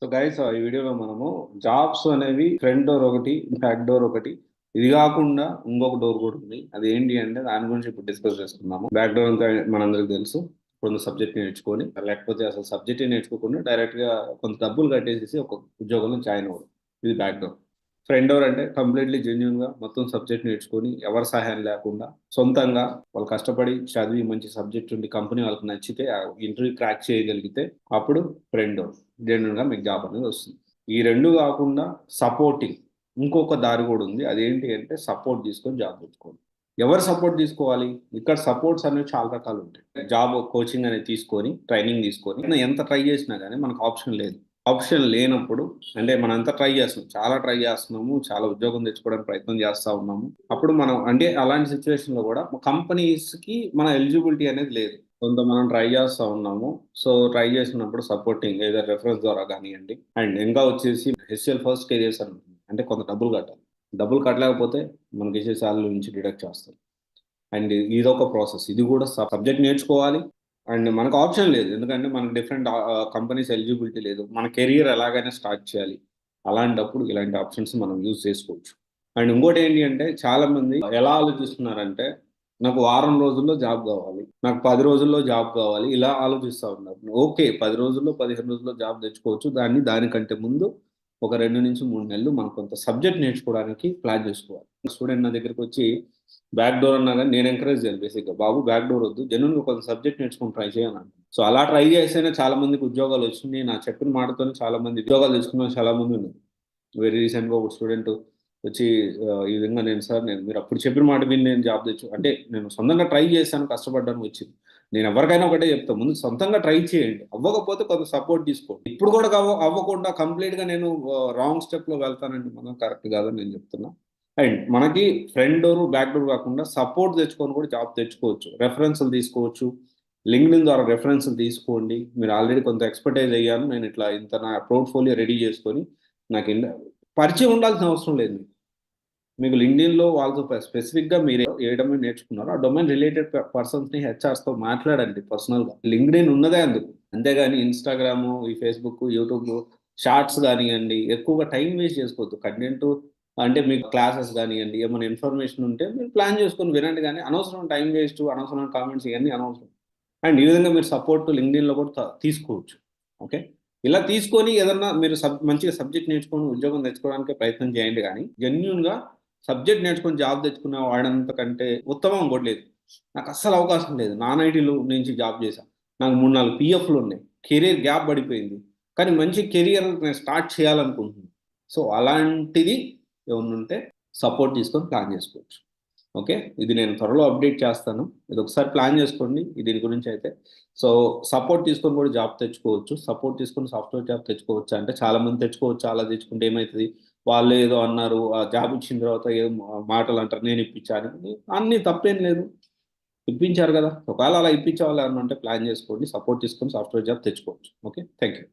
So guys ఈ వీడియోలో మనము జాబ్స్ అనేవి ఫ్రంట్ డోర్ ఒకటి, బ్యాక్ డోర్ ఒకటి, ఇది కాకుండా ఇంకొక డోర్ కూడా ఉంది. అది ఏంటి అంటే దాని గురించి ఇప్పుడు డిస్కస్ చేసుకుందాము. బ్యాక్ డోర్ అంతా మనందరికి తెలుసు. కొంత సబ్జెక్ట్ నేర్చుకొని, లేకపోతే అసలు సబ్జెక్ట్ నేర్చుకోకుండా డైరెక్ట్ గా కొంత డబ్బులు కట్టేసి ఒక ఉద్యోగంలో జాయిన్ అవ్వడం, ఇది బ్యాక్ డోర్. ఫ్రంట్ డోర్ అంటే కంప్లీట్లీ జెన్యున్ గా మొత్తం సబ్జెక్ట్ నేర్చుకొని ఎవరి సహాయం లేకుండా సొంతంగా వాళ్ళు కష్టపడి చదివి మంచి సబ్జెక్ట్ ఉండి కంపెనీ వాళ్ళకి నచ్చితే ఇంటర్వ్యూ క్రాక్ చేయగలిగితే అప్పుడు ఫ్రంట్ డోర్ జెన్యున్ గా మీకు జాబ్ అనేది వస్తుంది. ఈ రెండు కాకుండా సపోర్టింగ్ ఇంకొక దారి కూడా ఉంది. అదేంటి అంటే సపోర్ట్ తీసుకొని జాబ్ తెచ్చుకోండి. ఎవరు సపోర్ట్ తీసుకోవాలి? ఇక్కడ సపోర్ట్స్ అనేవి చాలా రకాలు ఉంటాయి. జాబ్ కోచింగ్ అనేది తీసుకొని ట్రైనింగ్ తీసుకొని ఎంత ట్రై చేసినా కానీ మనకు ఆప్షన్ లేదు. ఆప్షన్ లేనప్పుడు అంటే మనం ఎంత ట్రై చేస్తున్నాం, చాలా ట్రై చేస్తున్నాము, చాలా ఉద్యోగం తెచ్చుకోవడానికి ప్రయత్నం చేస్తా ఉన్నాము. అప్పుడు మనం అంటే అలాంటి సిచ్యువేషన్ లో కూడా కంపెనీస్ కి మన ఎలిజిబిలిటీ అనేది లేదు. కొంత మనం ట్రై చేస్తా ఉన్నాము. సో ట్రై చేసినప్పుడు సపోర్టింగ్ ఏదో రెఫరెన్స్ ద్వారా కానివ్వండి, అండ్ ఇంకా వచ్చేసి హెచ్ఎల్ ఫస్ట్ కెరియర్స్ అని ఉంటుంది. అంటే కొంత డబ్బులు కట్టాలి. డబ్బులు కట్టలేకపోతే మనకి ఇచ్చే శాలరీ నుంచి డిడక్ట్ చేస్తారు. అండ్ ఇదొక ప్రాసెస్. ఇది కూడా సబ్జెక్ట్ నేర్చుకోవాలి. అండ్ మనకు ఆప్షన్ లేదు, ఎందుకంటే మనకు డిఫరెంట్ కంపెనీస్ ఎలిజిబిలిటీ లేదు. మన కెరియర్ ఎలాగైనా స్టార్ట్ చేయాలి. అలాంటప్పుడు ఇలాంటి ఆప్షన్స్ మనం యూజ్ చేసుకోవచ్చు. అండ్ ఇంకోటి ఏంటి అంటే చాలా మంది ఎలా ఆలోచిస్తున్నారంటే నాకు వారం రోజుల్లో జాబ్ కావాలి, నాకు 10 రోజుల్లో జాబ్ కావాలి, ఇలా ఆలోచిస్తూ ఉన్నారు. ఓకే, 10 రోజుల్లో 15 రోజుల్లో జాబ్ తెచ్చుకోవచ్చు. దానికంటే ముందు ఒక 2 నుంచి 3 నెలలు మనం కొంత సబ్జెక్ట్ నేర్చుకోవడానికి ప్లాన్ చేసుకోవాలి. స్టూడెంట్ నా దగ్గరికి వచ్చి బ్యాక్ డోర్ అన్నా కానీ నేను ఎంకరేజ్ చేయాలి. బేసిక్గా బాబు బ్యాక్ డోర్ వద్దు, జెన్యున్గా కొంత సబ్జెక్ట్ నేర్చుకుని ట్రై చేయాలంట. సో అలా ట్రై చేస్తేనే చాలా మందికి ఉద్యోగాలు వచ్చినాయి. నా చెప్పిన మాటతోనే చాలా మంది ఉద్యోగాలు తెచ్చుకున్న చాలా మంది ఉన్నారు. వెరీ రీసెంట్గా ఒక స్టూడెంట్ వచ్చి ఈ విధంగా నేను మీరు అప్పుడు చెప్పిన మాట విని నేను జాబ్ తెచ్చు అంటే నేను సొంతంగా ట్రై చేశాను, కష్టపడ్డాను, వచ్చింది. నేను ఎవరికైనా ఒకటే చెప్తాను, ముందు సొంతంగా ట్రై చేయండి. అవ్వకపోతే కొంత సపోర్ట్ తీసుకోండి. ఇప్పుడు కూడా అవ్వకుండా కంప్లీట్గా నేను రాంగ్ స్టెప్లో వెళ్తానండి, మనం కరెక్ట్ కాదని నేను చెప్తున్నా. అండ్ మనకి ఫ్రంట్ డోర్ బ్యాక్ డోర్ కాకుండా సపోర్ట్ తెచ్చుకొని కూడా జాబ్ తెచ్చుకోవచ్చు. రెఫరెన్స్లు తీసుకోవచ్చు. లింక్డ్ఇన్ ద్వారా రెఫరెన్స్లు తీసుకోండి. మీరు ఆల్రెడీ కొంత ఎక్స్పర్టైజ్ అయ్యాను, నేను ఇట్లా ఇంత నా పోర్ట్ఫోలియో రెడీ చేసుకొని నాకు పరిచయం ఉండాల్సిన అవసరం లేదు. మీకు లింక్డ్ఇన్లో వాళ్ళతో స్పెసిఫిక్గా మీరు ఏ డొమైన్ నేర్చుకున్నారో ఆ డొమైన్ రిలేటెడ్ పర్సన్స్ని హెచ్ఆర్స్తో మాట్లాడండి పర్సనల్గా. లింక్డ్ఇన్ ఉన్నదే అందుకు, అంతేగాని ఇన్స్టాగ్రామ్, ఈ ఫేస్బుక్, యూట్యూబ్ షార్ట్స్ కానివ్వండి ఎక్కువగా టైం వేస్ట్ చేసుకోవద్దు. కంటెంట్ అంటే మీకు క్లాసెస్ కానివ్వండి, ఏమైనా ఇన్ఫర్మేషన్ ఉంటే మీరు ప్లాన్ చేసుకొని వినండి. కానీ అనవసరం టైం వేస్ట్, అనవసరం కామెంట్స్ ఇవన్నీ అనవసరం. అండ్ ఈ విధంగా మీరు సపోర్ట్ లింక్డ్ఇన్లో కూడా తీసుకోవచ్చు. ఓకే, ఇలా తీసుకొని ఏదన్నా మీరు మంచిగా సబ్జెక్ట్ నేర్చుకొని ఉద్యోగం తెచ్చుకోవడానికి ప్రయత్నం చేయండి. కానీ జెన్యున్గా సబ్జెక్ట్ నేర్చుకొని జాబ్ తెచ్చుకున్న వాడంతకంటే ఉత్తమం ఇంకోటి లేదు. నాకు అస్సలు అవకాశం లేదు, నాన్ ఐటీలో నుంచి జాబ్ చేశాను, నాకు 3-4 పిఎఫ్లు ఉన్నాయి, కెరీర్ గ్యాప్ పడిపోయింది, కానీ మంచి కెరియర్ నేను స్టార్ట్ చేయాలనుకుంటున్నాను. సో అలాంటిది ఏమన్నా ఉంటే సపోర్ట్ తీసుకొని ప్లాన్ చేసుకోవచ్చు. ఓకే, ఇది నేను త్వరలో అప్డేట్ చేస్తాను. ఇది ఒకసారి ప్లాన్ చేసుకోండి దీని గురించి అయితే. సో సపోర్ట్ తీసుకొని కూడా జాబ్ తెచ్చుకోవచ్చు. సపోర్ట్ తీసుకొని సాఫ్ట్వేర్ జాబ్ తెచ్చుకోవచ్చు అంటే చాలా మంది తెచ్చుకోవచ్చు. అలా తెచ్చుకుంటే ఏమవుతుంది, వాళ్ళు ఏదో అన్నారు, ఆ జాబ్ ఇచ్చిన తర్వాత ఏదో మాటలు అంటారు, నేను ఇప్పించాను, అన్ని తప్పేం లేదు, ఇప్పించారు కదా. ఒకవేళ అలా ఇప్పించే వాళ్ళు ఏమన్నా ఉంటే ప్లాన్ చేసుకోండి, సపోర్ట్ తీసుకొని సాఫ్ట్వేర్ జాబ్ తెచ్చుకోవచ్చు. Okay, thank you.